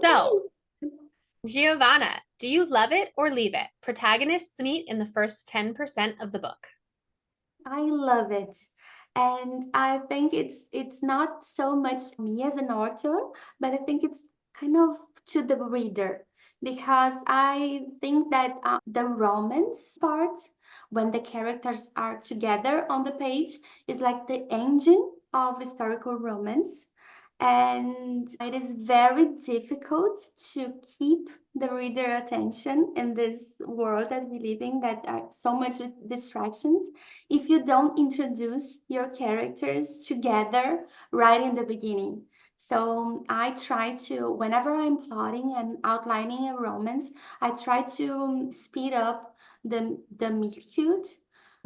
So, Giovanna, do you love it or leave it? Protagonists meet in the first 10% of the book. I love it. And I think it's not so much me as an author, but I think it's kind of to the reader because I think that the romance part, when the characters are together on the page, is like the engine of historical romance. And it is very difficult to keep the reader attention in this world that we live in that are so much with distractions if you don't introduce your characters together right in the beginning. So I try to, whenever I'm plotting and outlining a romance, I try to speed up the meet cute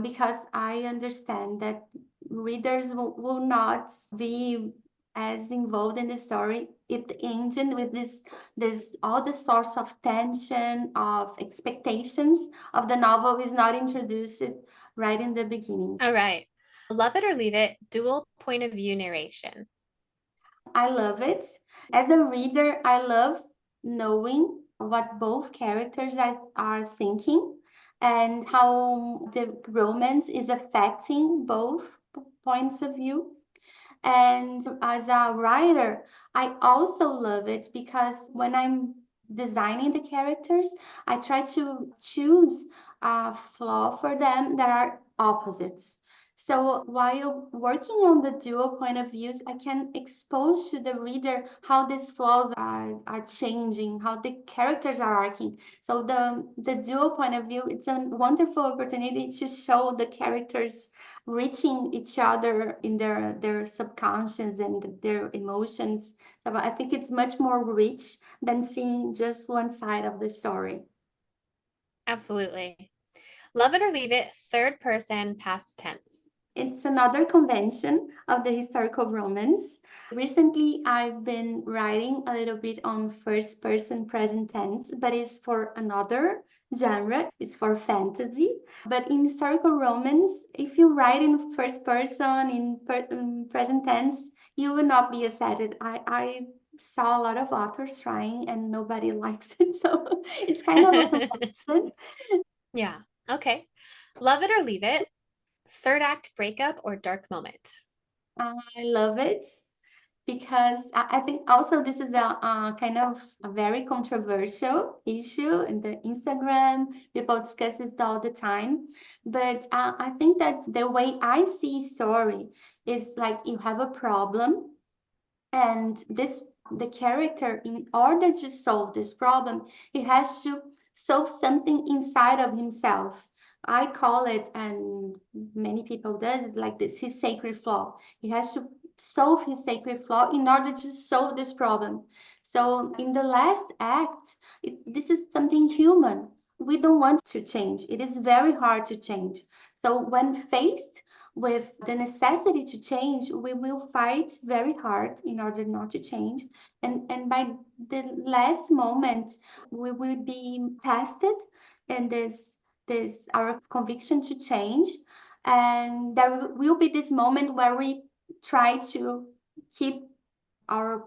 because I understand that readers will not be as involved in the story if the engine with this all the source of tension of expectations of the novel is not introduced right in the beginning. All right. Love it or leave it, dual point of view narration. I love it. As a reader, I love knowing what both characters are thinking and how the romance is affecting both points of view. And as a writer, I also love it because when I'm designing the characters, I try to choose a flaw for them that are opposites. So while working on the dual point of views, I can expose to the reader how these flaws are changing, how the characters are arcing. So the dual point of view, it's a wonderful opportunity to show the characters reaching each other in their subconscious and their emotions. So I think it's much more rich than seeing just one side of the story. Absolutely. Love it or leave it, third person past tense. It's another convention of the historical romance. Recently, I've been writing a little bit on first person present tense, but it's for another genre. It's for fantasy. But in historical romance, if you write in first person, in present tense, you will not be excited. I saw a lot of authors trying and nobody likes it. So it's kind of a convention. Yeah. Okay. Love it or leave it, third act breakup or dark moment. I love it. Because I think also this is a kind of a very controversial issue in the Instagram. People discuss this all the time. But I think that the way I see story is like you have a problem and this the character in order to solve this problem he has to solve something inside of himself. I call it, and many people does it like this, his sacred flaw. He has to solve his sacred flaw in order to solve this problem. So in the last act this is something human. We don't want to change. It is very hard to change. So when faced with the necessity to change, we will fight very hard in order not to change. And by the last moment, we will be tested in this our conviction to change. And there will be this moment where we try to keep our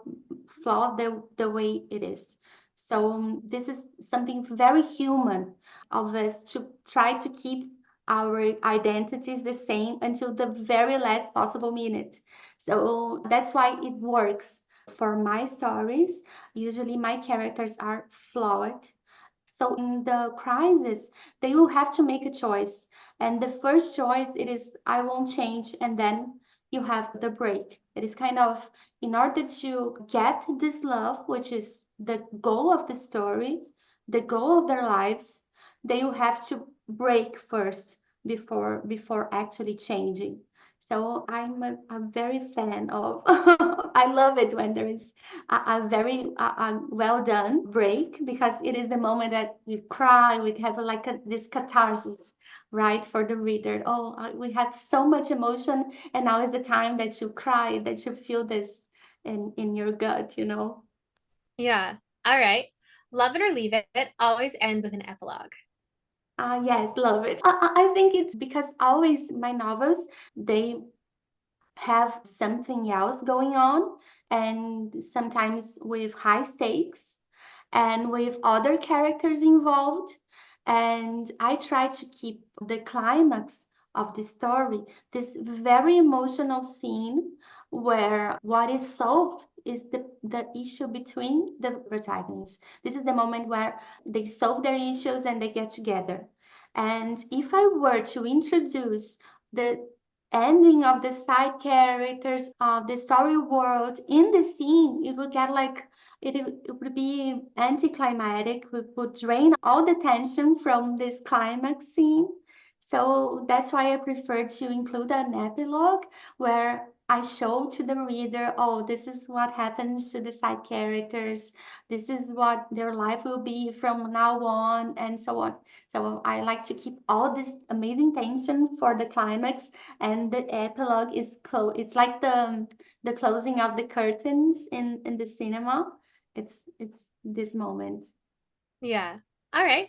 flaw the way it is. So this is something very human of us to try to keep our identities the same until the very last possible minute. So that's why it works. For my stories, usually my characters are flawed. So in the crisis, they will have to make a choice. And the first choice it is I won't change, and then you have the break. It is kind of in order to get this love, which is the goal of the story, the goal of their lives, they will have to break first before actually changing. So I'm a very fan of I love it when there is a very well done break because it is the moment that we cry, we have like this catharsis, right, for the reader. Oh, we had so much emotion, and now is the time that you cry, that you feel this in your gut, you know. Yeah. All right. Love it or leave it, always end with an epilogue. Yes, love it. I think it's because always my novels, they have something else going on, and sometimes with high stakes and with other characters involved. And I try to keep the climax of the story, this very emotional scene where what is solved is the issue between the protagonists. This is the moment where they solve their issues and they get together. And if I were to introduce the ending of the side characters of the story world in the scene, it would get like it would be anticlimactic. We would drain all the tension from this climax scene. So that's why I prefer to include an epilogue where I show to the reader, oh, this is what happens to the side characters. This is what their life will be from now on, and so on. So I like to keep all this amazing tension for the climax, and the epilogue is it's like the closing of the curtains in the cinema. It's this moment. Yeah. All right.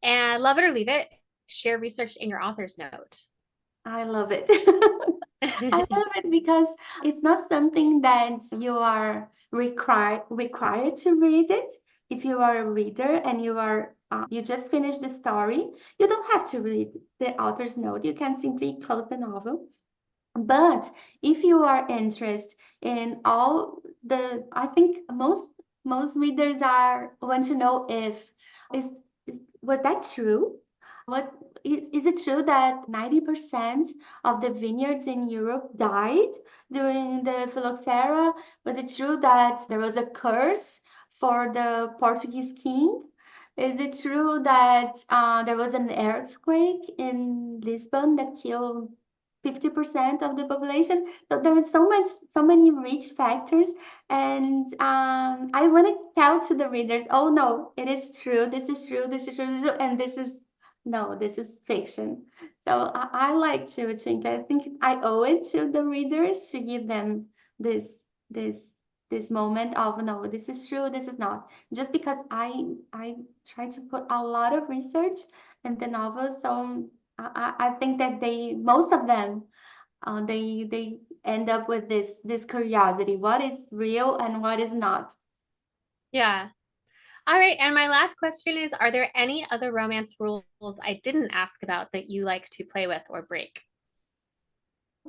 And love it or leave it, share research in your author's note. I love it. I love it because it's not something that you are required to read it. If you are a reader and you just finished the story, you don't have to read the author's note. You can simply close the novel. But if you are interested in all the, I think most readers are want to know if is, was that true? What is it true that 90% of the vineyards in Europe died during the phylloxera? Was it true that there was a curse for the Portuguese king? Is it true that there was an earthquake in Lisbon that killed 50% of the population? So there was so many rich factors, and I want to tell to the readers, oh no, it is true, this is true, this is true, this is true, and this is no, this is fiction. So I like to include, I think I owe it to the readers to give them this this this moment of no, this is true, this is not. Just because I try to put a lot of research in the novel, so I think that they most of them they end up with this curiosity, what is real and what is not. Yeah. All right. And my last question is, are there any other romance rules I didn't ask about that you like to play with or break?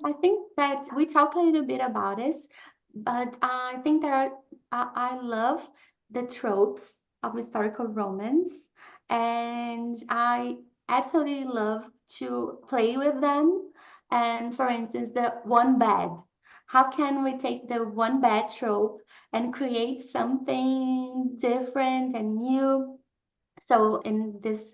I think that we talked a little bit about this, but I think there are, I love the tropes of historical romance, and I absolutely love to play with them. And for instance, the one bed. How can we take the one bed trope and create something different and new? So in this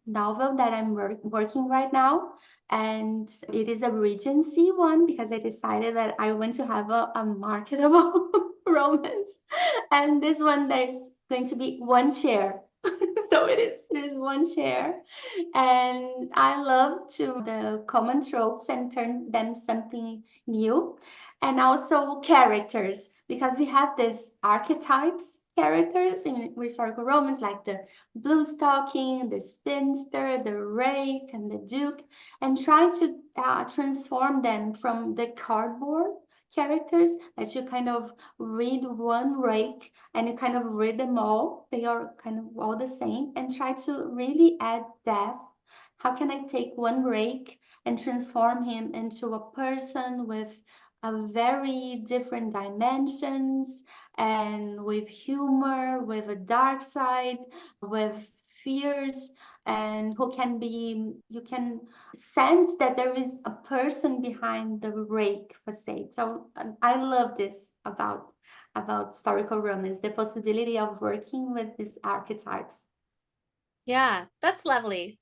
novel that I'm working right now, and it is a Regency one because I decided that I want to have a marketable romance. And this one there's going to be one chair. So there's one chair. And I love to the common tropes and turn them something new. And also characters, because we have these archetypes characters in historical romance, like the blue stocking, the spinster, the rake, and the duke, and try to transform them from the cardboard characters that you kind of read one rake and you kind of read them all. They are kind of all the same, and try to really add depth. How can I take one rake and transform him into a person with a very different dimensions and with humor, with a dark side, with fears, and who can be, you can sense that there is a person behind the rake facade. So I love this about historical romance, the possibility of working with these archetypes. Yeah, that's lovely.